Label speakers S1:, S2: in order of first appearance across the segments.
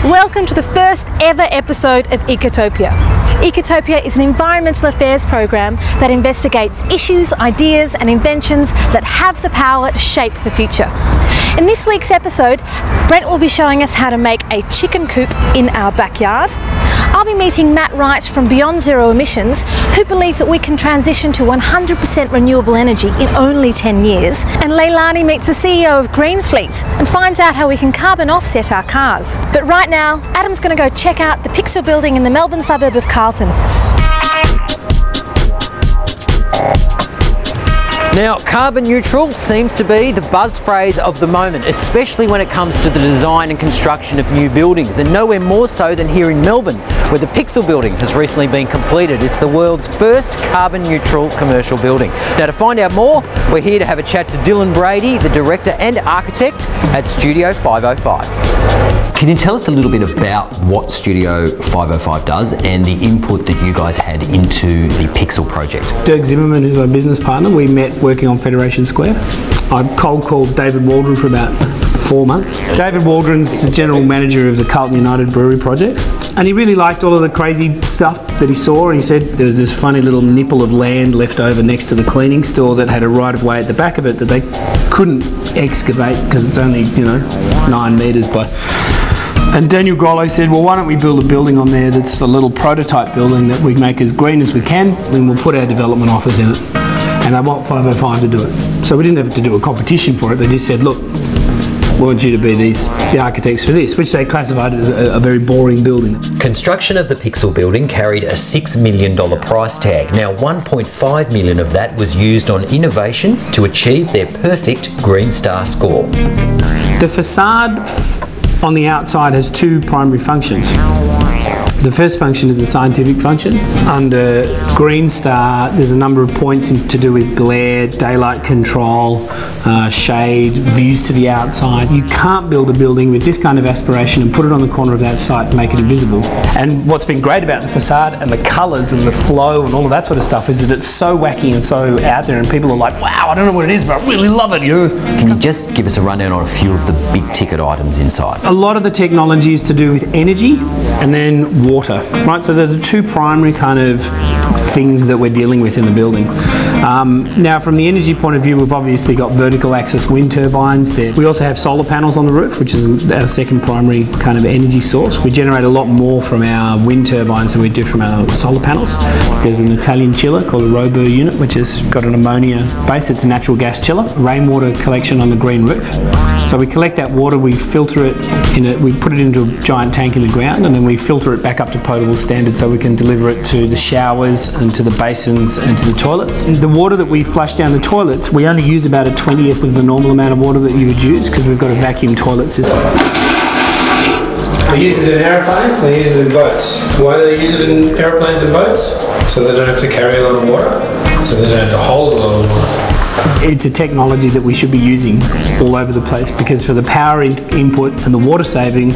S1: Welcome to the first ever episode of Ecotopia. Ecotopia is an environmental affairs program that investigates issues, ideas and inventions that have the power to shape the future. In this week's episode, Brent will be showing us how to make a chicken coop in our backyard. I'll be meeting Matt Wright from Beyond Zero Emissions, who believe that we can transition to 100% renewable energy in only 10 years. And Leilani meets the CEO of Greenfleet and finds out how we can carbon offset our cars. But right now, Adam's going to go check out the Pixel building in the Melbourne suburb of Carlton.
S2: Now, carbon neutral seems to be the buzz phrase of the moment, especially when it comes to the design and construction of new buildings, and nowhere more so than here in Melbourne, where the Pixel building has recently been completed. It's the world's first carbon neutral commercial building. Now, to find out more, we're here to have a chat to Dylan Brady, the director and architect at Studio 505. Can you tell us a little bit about what Studio 505 does and the input that you guys had into the Pixel project?
S3: Dirk Zimmerman is our business partner. We met working on Federation Square. I cold called David Waldron for about 4 months. David Waldron's the general manager of the Carlton United Brewery project, and he really liked all of the crazy stuff that he saw, and he said there was this funny little nipple of land left over next to the cleaning store that had a right of way at the back of it that they couldn't excavate because it's only, 9 metres by... And Daniel Grollo said, well, why don't we build a building on there that's a little prototype building that we make as green as we can, and we'll put our development office in it. And I want 505 to do it. So we didn't have to do a competition for it. They just said, look, we want you to be the architects for this, which they classified as a very boring building.
S2: Construction of the Pixel building carried a $6 million price tag. Now, $1.5 million of that was used on innovation to achieve their perfect Green Star score.
S3: The facade on the outside has 2 primary functions. The first function is a scientific function. Under Green Star, there's a number of points to do with glare, daylight control, shade, views to the outside. You can't build a building with this kind of aspiration and put it on the corner of that site and make it invisible. And what's been great about the facade and the colours and the flow and all of that sort of stuff is that it's so wacky and so out there, and people are like, wow, I don't know what it is, but I really love it.
S2: Can you just give us a rundown on a few of the big ticket items inside?
S3: A lot of the technology is to do with energy and then water, right? So they're the 2 primary kind of things that we're dealing with in the building. Now, from the energy point of view, we've obviously got vertical axis wind turbines there. We also have solar panels on the roof, which is our second primary kind of energy source. We generate a lot more from our wind turbines than we do from our solar panels. There's an Italian chiller called a Robo unit, which has got an ammonia base. It's a natural gas chiller. Rainwater collection on the green roof. So we collect that water, we filter it, we put it into a giant tank in the ground, and then we filter it back up to potable standard so we can deliver it to the showers and to the basins and to the toilets. And the water that we flush down the toilets, we only use about a 20th of the normal amount of water that you would use because we've got a vacuum toilet system.
S4: They use it in aeroplanes, they use it in boats. Why do they use it in aeroplanes and boats? So they don't have to carry a lot of water, so they don't have to hold a lot of water.
S3: It's a technology that we should be using all over the place because for the power input and the water saving,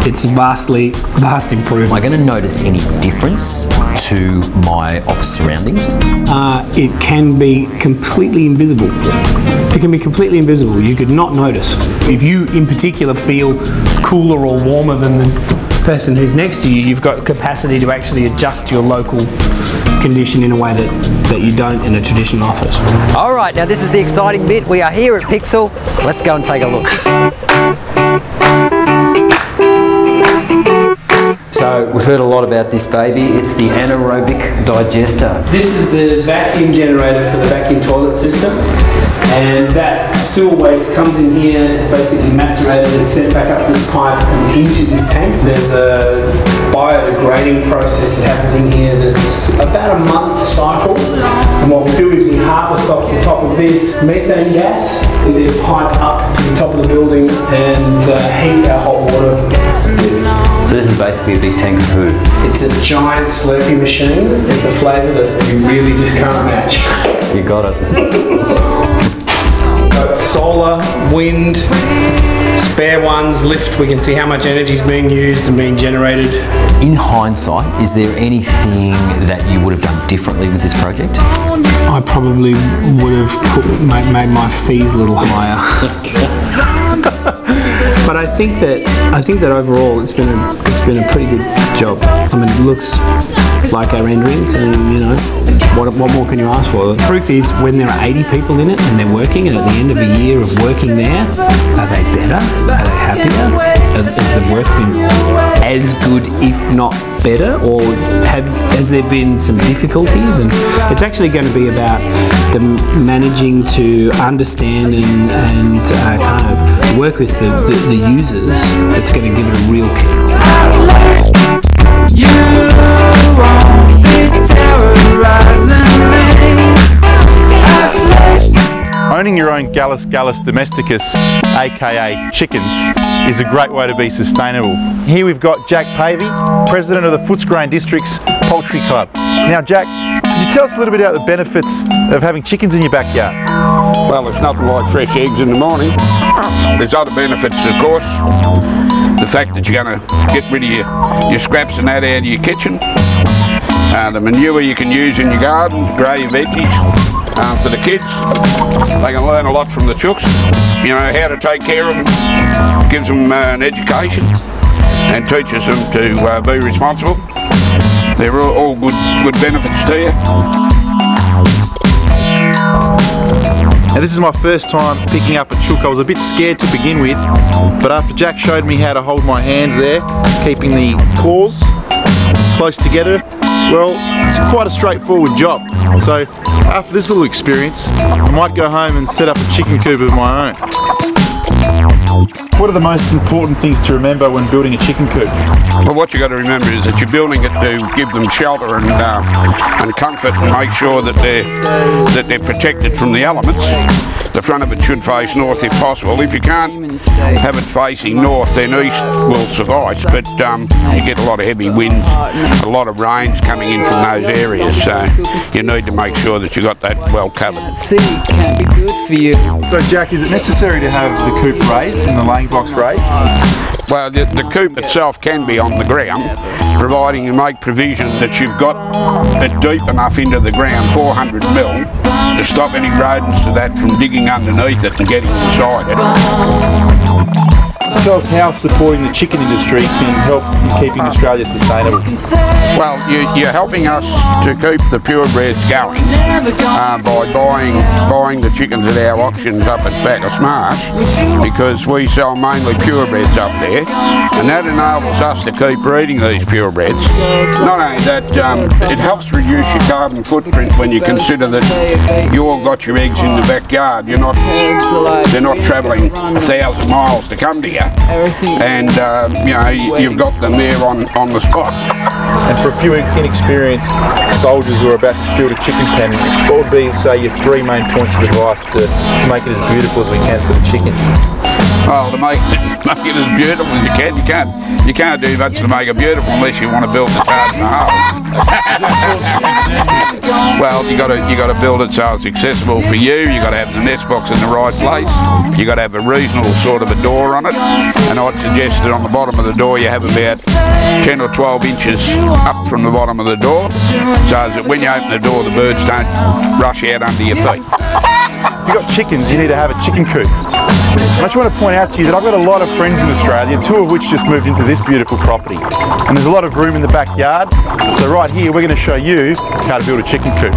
S3: it's vast improvement.
S2: Am I going to notice any difference to my office surroundings?
S3: It can be completely invisible. It can be completely invisible. You could not notice. If you in particular feel cooler or warmer than the person who's next to you, you've got capacity to actually adjust your local condition in a way that you don't in a traditional office.
S2: All right, now this is the exciting bit. We are here at Pixel. Let's go and take a look. So we've heard a lot about this baby. It's the anaerobic digester.
S3: This is the vacuum generator for the vacuum toilet system. And that sewer waste comes in here, it's basically macerated and sent back up this pipe and into this tank. There's a biodegrading process that happens in here that's about a month cycle. And what we do is we harvest off the top of this methane gas and then pipe up to the top of the building and heat our hot water with.
S2: So this is basically a big tank of poo.
S3: It's a giant Slurpee machine. It's a flavour that you really just can't match.
S2: You got it.
S3: Solar, wind, spare ones lift, we can see how much energy is being used and being generated.
S2: In hindsight, is there anything that you would have done differently with this project?
S3: I probably would have made my fees a little higher. But I think that overall it's been a pretty good job. I mean, it looks like our renderings, and you know, what more can you ask for? The proof is when there are 80 people in it and they're working, and at the end of a year of working there, are they better? Are they happier? Has the work been as good, if not better, or has there been some difficulties? And it's actually going to be about them managing to understand and kind of work with the users. That's going to give it a real kick.
S5: You won't be terrorizing me.
S6: Owning your own Gallus domesticus, aka chickens, is a great way to be sustainable. Here we've got Jack Pavey, President of the Footscray District's Poultry Club. Now Jack, can you tell us a little bit about the benefits of having chickens in your backyard?
S7: Well, it's nothing like fresh eggs in the morning. There's other benefits, of course. The fact that you're going to get rid of your scraps and that out of your kitchen. The manure you can use in your garden to grow your veggies. For the kids, they can learn a lot from the chooks. You know, how to take care of them, gives them an education and teaches them to be responsible. They're all good benefits to you.
S6: Now this is my first time picking up a chook. I was a bit scared to begin with, but after Jack showed me how to hold my hands there, keeping the claws close together, well, it's quite a straightforward job. So after this little experience, I might go home and set up a chicken coop of my own. What are the most important things to remember when building a chicken coop?
S7: Well, what you got to remember is that you're building it to give them shelter and comfort, and make sure that they're protected from the elements. The front of it should face north if possible. If you can't have it facing north, then east will suffice. But you get a lot of heavy winds, a lot of rains coming in from those areas, so you need to make sure that you got that well covered.
S6: So Jack, is it necessary to have the coop raised and the laying blocks raised?
S7: Well, the coop itself can be on the ground, providing you make provision that you've got it deep enough into the ground, 400 mil, to stop any rodents to that from digging underneath it and getting inside it.
S6: Tell us how supporting the chicken industry can help in keeping Australia sustainable.
S7: Well, you're helping us to keep the purebreds going by buying the chickens at our auctions up at Bacchus Marsh, because we sell mainly purebreds up there, and that enables us to keep breeding these purebreds. Not only that, it helps reduce your carbon footprint when you consider that you all got your eggs in the backyard. They're not travelling 1,000 miles to come to you. And you know, you've got them there on the spot.
S6: And for a few inexperienced soldiers who are about to build a chicken pen, what would be, say, your 3 main points of advice to make it as beautiful as we can for the chicken?
S7: Well, to make it as beautiful as you can, you can't do much to make it beautiful unless you want to build the Taj Mahal. Well, you got to build it so it's accessible for you. You got to have the nest box in the right place. You got to have a reasonable sort of a door on it, and I'd suggest that on the bottom of the door you have about 10 or 12 inches up from the bottom of the door, so that when you open the door, the birds don't rush out under your feet.
S6: If you've got chickens, you need to have a chicken coop. And I just want to point out to you that I've got a lot of friends in Australia, 2 of which just moved into this beautiful property. And there's a lot of room in the backyard, so right here we're going to show you how to build a chicken coop.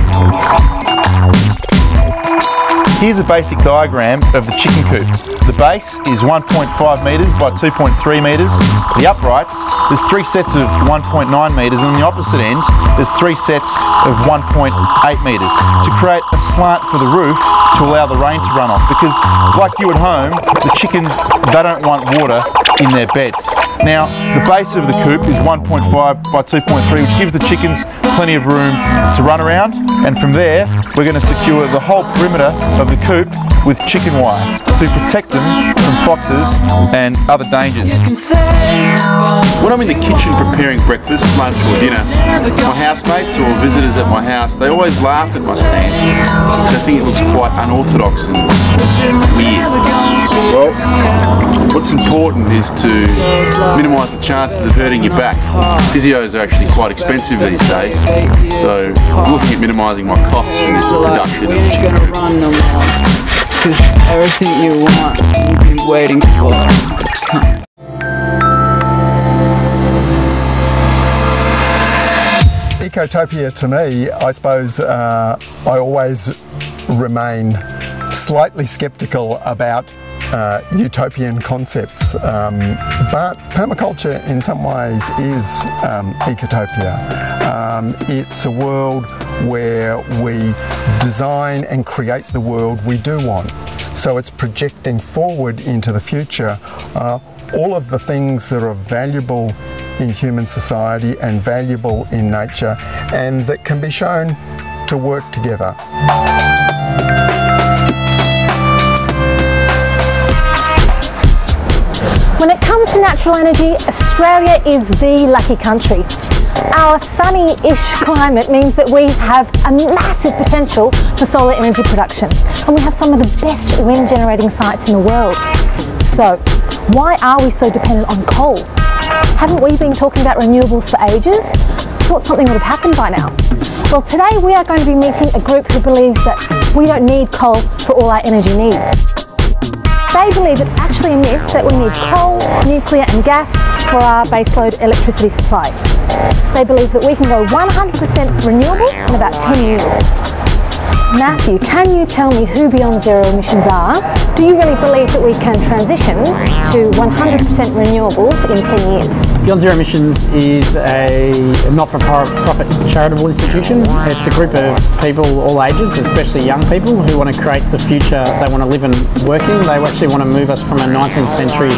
S6: Here's a basic diagram of the chicken coop. The base is 1.5 metres by 2.3 metres. The uprights, there's 3 sets of 1.9 metres, and on the opposite end, there's 3 sets of 1.8 metres to create a slant for the roof to allow the rain to run off, because like you at home, the chickens, they don't want water in their beds. Now, the base of the coop is 1.5 by 2.3, which gives the chickens plenty of room to run around, and from there, we're going to secure the whole perimeter of the coop with chicken wire to protect them from foxes and other dangers. When I'm in the kitchen preparing breakfast, lunch or dinner, my housemates or visitors at my house, they always laugh at my stance because I think it looks quite unorthodox and weird. Well, what's what's important is to minimise the chances of hurting your back. Physios are actually quite expensive these days, so I'm looking at minimising my costs in this production of chicken coop.
S5: Cause everything you want, you've been waiting for, is coming.
S8: Ecotopia to me, I suppose I always remain slightly sceptical about utopian concepts, but permaculture in some ways is ecotopia. It's a world where we design and create the world we do want. So it's projecting forward into the future all of the things that are valuable in human society and valuable in nature, and that can be shown to work together.
S1: When it comes to natural energy, Australia is the lucky country. Our sunny-ish climate means that we have a massive potential for solar energy production, and we have some of the best wind generating sites in the world. So, why are we so dependent on coal? Haven't we been talking about renewables for ages? I thought something would have happened by now. Well, today we are going to be meeting a group who believes that we don't need coal for all our energy needs. They believe it's actually a myth that we need coal, nuclear and gas for our baseload electricity supply. They believe that we can go 100% renewable in about 10 years. Matthew, can you tell me who Beyond Zero Emissions are? Do you really believe that we can transition to 100% renewables in 10 years?
S3: Beyond Zero Emissions is a not-for-profit charitable institution. It's a group of people all ages, especially young people, who want to create the future they want to live and work in. They actually want to move us from a 19th century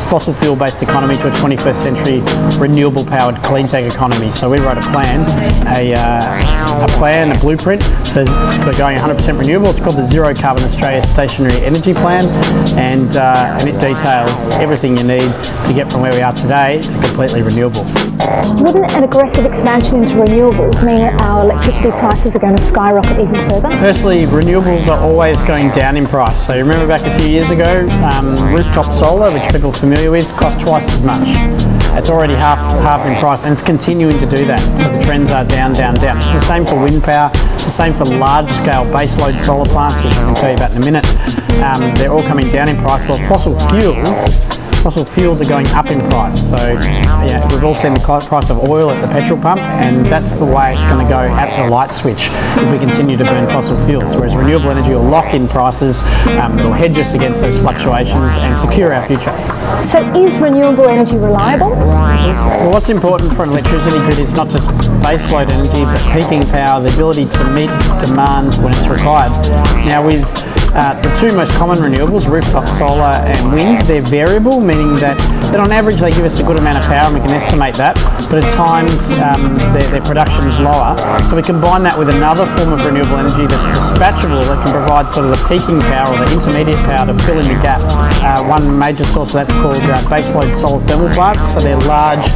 S3: fossil fuel-based economy to a 21st century renewable-powered clean tech economy. So we wrote a plan, a blueprint for going 100% renewable. It's called the Zero Carbon Australia Stationary Energy Plan, and it details everything you need to get from where we are today to completely renewable.
S1: Wouldn't an aggressive expansion into renewables mean that our electricity prices are going to skyrocket even further?
S3: Firstly, renewables are always going down in price. So you remember back a few years ago, rooftop solar, which people are familiar with, cost twice as much. It's already halved in price, and it's continuing to do that. So the trends are down, down, down. It's the same for wind power. It's the same for large-scale baseload solar plants, which I can tell you about in a minute. They're all coming down in price. Well, fossil fuels are going up in price. So yeah, we've all seen the price of oil at the petrol pump, and that's the way it's going to go at the light switch if we continue to burn fossil fuels. Whereas renewable energy will lock in prices, it'll hedge us against those fluctuations and secure our future.
S1: So is renewable energy reliable?
S3: Well, what's important for an electricity grid is not just baseload energy, but peaking power, the ability to meet demand when it's required. Now, with the two most common renewables, rooftop solar and wind, they're variable, meaning that on average they give us a good amount of power, and we can estimate that, but at times their production is lower. So we combine that with another form of renewable energy that's dispatchable, that can provide sort of the peaking power or the intermediate power to fill in the gaps. One major source of that's called baseload solar thermal plants. So they're large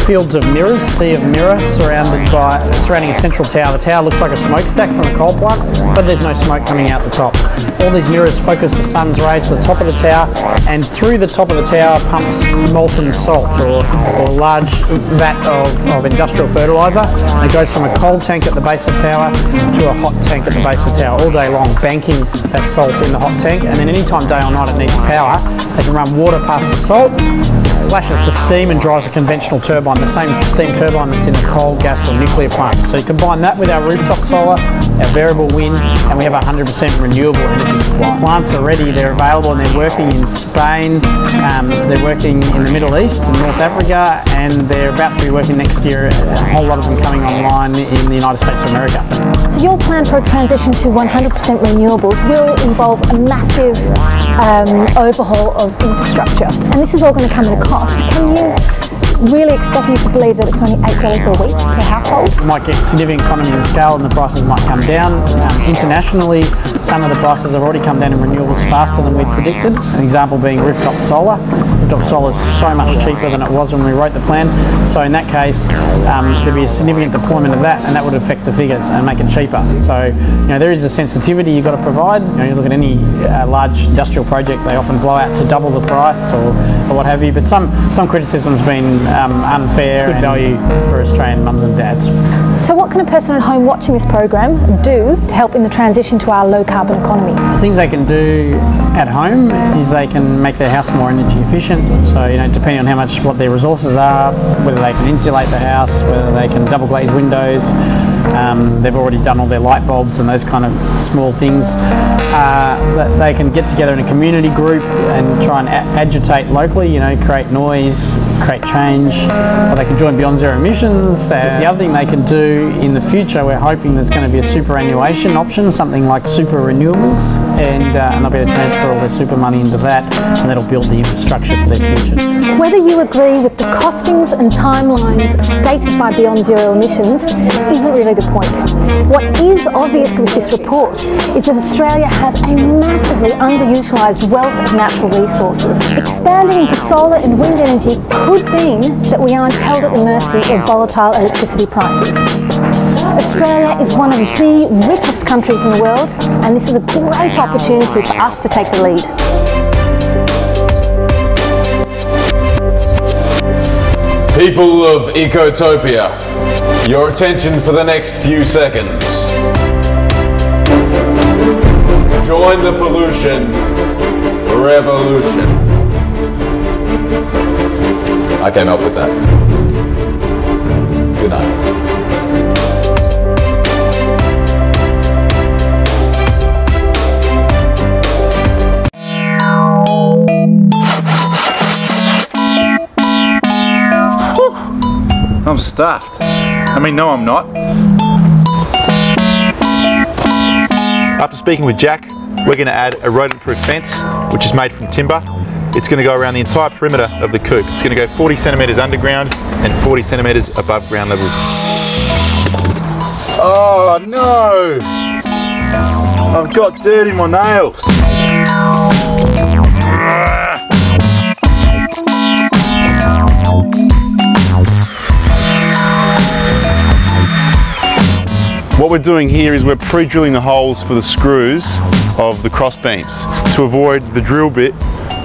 S3: fields of mirrors, sea of mirror, surrounding a central tower. The tower looks like a smokestack from a coal plant, but there's no smoke coming out the top. All these mirrors focus the sun's rays to the top of the tower, and through the top of the tower pumps molten salt or a large vat of industrial fertiliser. It goes from a cold tank at the base of the tower to a hot tank at the base of the tower all day long, banking that salt in the hot tank, and then anytime day or night it needs power, they can run water past the salt, flashes to steam and drives a conventional turbine, the same steam turbine that's in a coal, gas or nuclear plant. So you combine that with our rooftop solar, our variable wind, and we have 100% renewable energy supply. Plants are ready, they're available, and they're working in Spain, they're working in the Middle East and North Africa, and they're about to be working next year, a whole lot of them coming online in the United States of America.
S1: So your plan for a transition to 100% renewables will involve a massive overhaul of infrastructure, and this is all going to come at a cost. Can you really expect me to believe that it's only $8 a week per household?
S3: We might get significant economies of scale, and the prices might come down. Internationally, some of the prices have already come down in renewables faster than we'd predicted. An example being rooftop solar. Rooftop solar is so much cheaper than it was when we wrote the plan. So in that case, there'd be a significant deployment of that, and that would affect the figures and make it cheaper. So there is a sensitivity you've got to provide. You look at any large industrial project, they often blow out to double the price or or what have you. But some criticism's been unfair. It's good value for Australian mums and dads.
S1: So what can a person at home watching this program do to help in the transition to our low carbon economy?
S3: The things they can do at home is they can make their house more energy efficient. So, you know, depending on what their resources are, whether they can insulate the house, whether they can double glaze windows, they've already done all their light bulbs and those kind of small things. They can get together in a community group and try and agitate locally, you know, create noise, create change, or they can join Beyond Zero Emissions. The other thing they can do in the future, we're hoping there's going to be a superannuation option, something like super renewables, and they'll be able to transfer all their super money into that, and that'll build the infrastructure for their future.
S1: Whether you agree with the costings and timelines stated by Beyond Zero Emissions isn't really the point. What is obvious with this report is that Australia has a massively underutilised wealth of natural resources. Expanding into solar and wind energy could mean that we aren't held at the mercy of volatile electricity prices. Australia is one of the richest countries in the world, and this is a great opportunity for us to take the lead.
S9: People of Ecotopia, your attention for the next few seconds. Join the pollution revolution. I came up with that. Good night.
S6: I'm stuffed. I mean, no, I'm not. After speaking with Jack, we're going to add a rodent-proof fence, which is made from timber. It's going to go around the entire perimeter of the coop. It's going to go 40 centimetres underground and 40 centimetres above ground level. Oh no! I've got dirt in my nails. What we're doing here is we're pre-drilling the holes for the screws of the cross beams to avoid the drill bit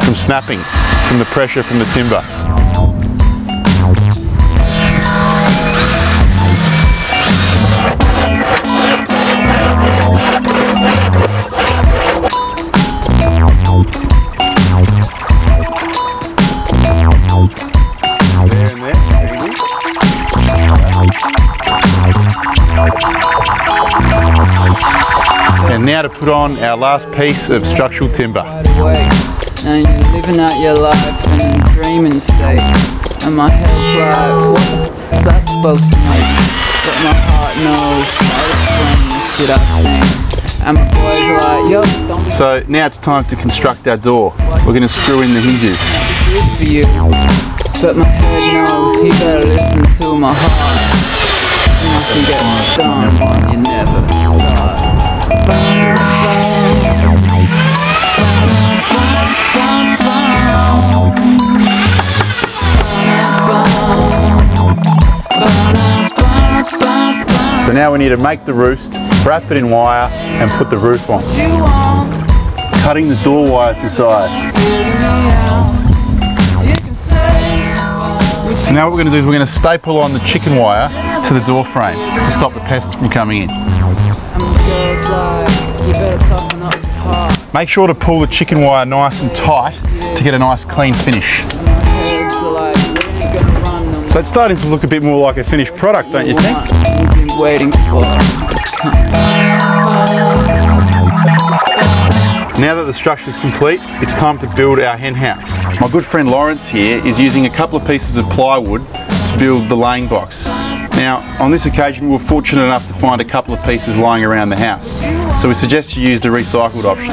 S6: from snapping from the pressure from the timber. And now to put on our last piece of structural timber.
S5: Now you're living out your life in a dreaming state, and my head's like, what the f is that supposed to make? But my heart knows all the shit I've seen, and my boys are like, yo, don't be
S6: So now it's time to construct our door. We're going to screw in the hinges.
S5: good for you, but my head knows he better listen to my heart. Nothing gets done when you never start.
S6: So now we need to make the roost, wrap it in wire and put the roof on. Cutting the door wire to size. So now what we're going to do is we're going to staple on the chicken wire to the door frame to stop the pests from coming in. Make sure to pull the chicken wire nice and tight to get a nice clean finish. So it's starting to look a bit more like a finished product, don't you think? Now that the structure is complete, it's time to build our hen house. My good friend Lawrence here is using a couple of pieces of plywood to build the laying box. Now, on this occasion, we were fortunate enough to find a couple of pieces lying around the house, so we suggest you use the recycled option.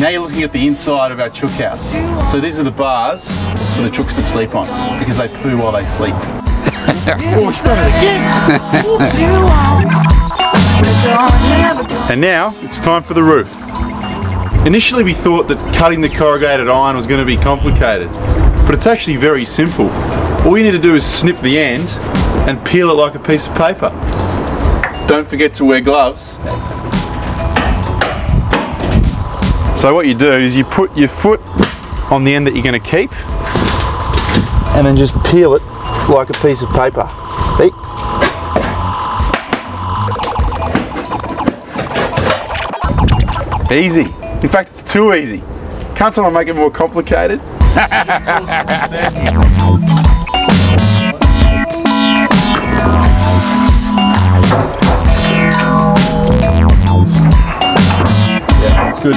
S6: Now you're looking at the inside of our chook house. So these are the bars for the chooks to sleep on, because they poo while they sleep. Oh, we've done it again! And now it's time for the roof. Initially we thought that cutting the corrugated iron was going to be complicated, but it's actually very simple. All you need to do is snip the end and peel it like a piece of paper. Don't forget to wear gloves. So what you do is you put your foot on the end that you're going to keep and then just peel it like a piece of paper. See? Easy. In fact, it's too easy. Can't someone make it more complicated? Yeah, that's good.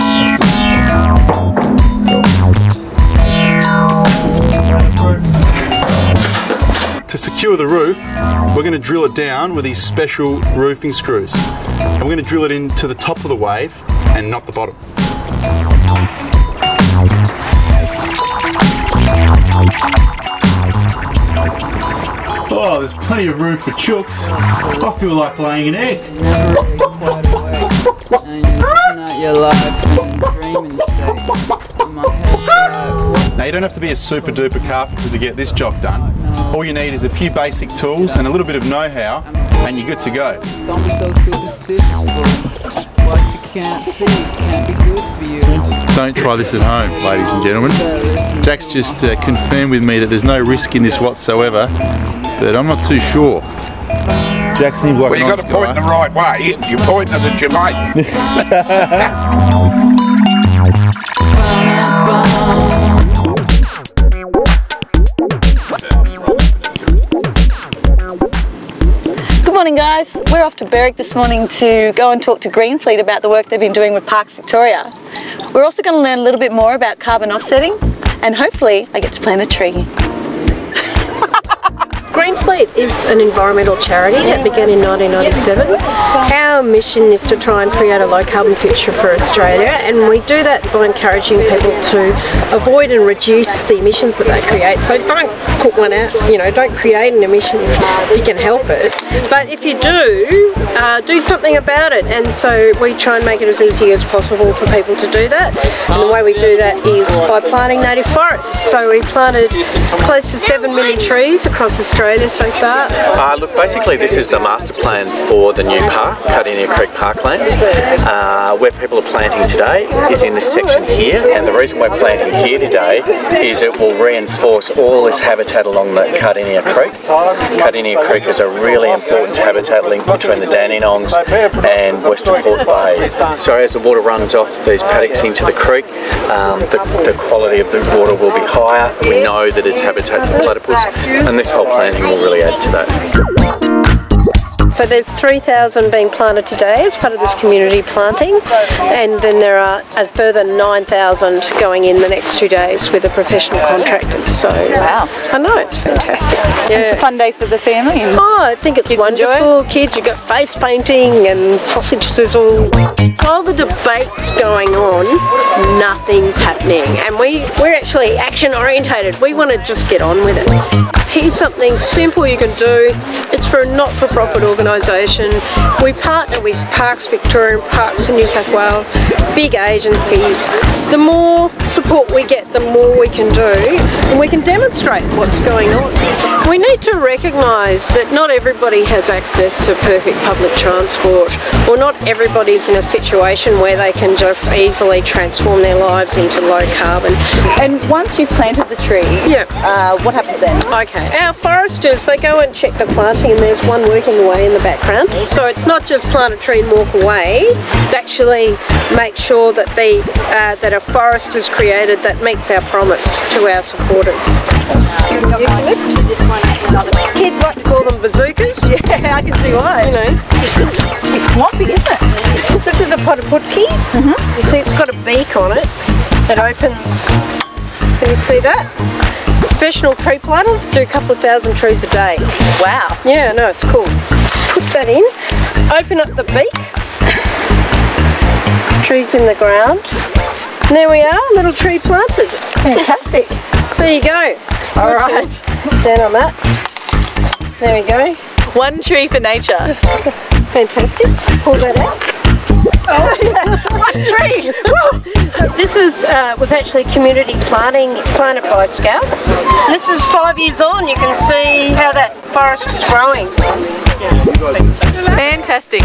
S6: To secure the roof, we're going to drill it down with these special roofing screws. And we're going to drill it into the top of the wave and not the bottom. Oh, there's plenty of room for chooks. I feel like laying an egg. Now you don't have to be a super duper carpenter to get this job done. All you need is a few basic tools and a little bit of know-how and you're good to go.
S5: Don't be so superstitious, what you can't see can't be good for you.
S6: Don't try this at home, ladies and gentlemen. Jack's just confirmed with me that there's no risk in this whatsoever, but I'm not too sure. Jack seems like
S7: well, you've got to point the right way. You're pointing it at your mate.
S10: Good morning guys, we're off to Berwick this morning to go and talk to Greenfleet about the work they've been doing with Parks Victoria. We're also going to learn a little bit more about carbon offsetting and hopefully I get to plant a tree.
S11: Greenfleet is an environmental charity that began in 1997. Our mission is to try and create a low carbon future for Australia, and we do that by encouraging people to avoid and reduce the emissions that they create. So don't put one out, don't create an emission if you can help it. But if you do something about it, and so we try and make it as easy as possible for people to do that. And the way we do that is by planting native forests. So we planted close to 7 million trees across Australia so far.
S12: Look, basically this is the master plan for the new park, Cardinia Creek Parklands. Where people are planting today is in this section here, and the reason we're planting here today is it will reinforce all this habitat along the Cardinia Creek. Cardinia Creek is a really important habitat link between the Dandenongs and Western Port Bay. So as the water runs off these paddocks into the creek, the quality of the water will be higher. We know that it's habitat for platypus, and this whole planting will really add to that.
S11: So there's 3,000 being planted today as part of this community planting, and then there are a further 9,000 going in the next 2 days with the professional contractors. So
S10: wow,
S11: I know, it's fantastic. Yeah.
S10: It's a fun day for the family. And
S11: oh, I think it's wonderful. Kids, you've got face painting and sausage sizzle. While the debate's going on, nothing's happening, and we're actually action orientated. We want to just get on with it. Here's something simple you can do. It's for a not-for-profit organisation. We partner with Parks Victoria and Parks in New South Wales, big agencies. The more support we get, the more we can do, and we can demonstrate what's going on. We need to recognise that not everybody has access to perfect public transport, or not everybody's in a situation where they can just easily transform their lives into low carbon.
S10: And once you've planted the tree, what happens then?
S11: Okay, our foresters, they go and check the planting, and there's one working away in the background. So it's not just plant a tree and walk away, it's actually make sure that that a forest is created that meets our promise to our supporters. Kids like to call them bazookas.
S10: Yeah, I can see why. It's sloppy, isn't it?
S11: This is a potaputki. You see it's got a beak on it that opens. Can you see that? Professional tree planters do a couple of thousand trees a day.
S10: Wow.
S11: Yeah, no, it's cool. Put that in, open up the beak, trees in the ground, and there we are, little tree planted.
S10: Fantastic.
S11: There you go.
S10: All right.
S11: Stand on that. There we go.
S10: One tree for nature.
S11: Fantastic. Pull that out. Tree! This was actually community planting. It's planted by Scouts. This is 5 years on. You can see how that forest is growing.
S10: Fantastic.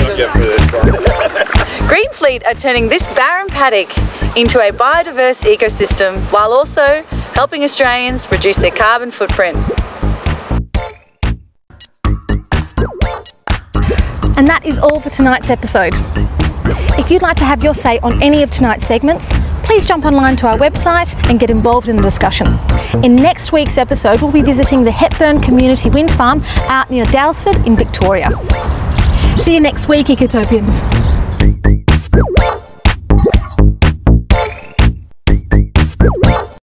S10: Greenfleet are turning this barren paddock into a biodiverse ecosystem while also helping Australians reduce their carbon footprint.
S1: And that is all for tonight's episode. If you'd like to have your say on any of tonight's segments, please jump online to our website and get involved in the discussion. In next week's episode, we'll be visiting the Hepburn Community Wind Farm out near Dalesford in Victoria. See you next week, Ecotopians.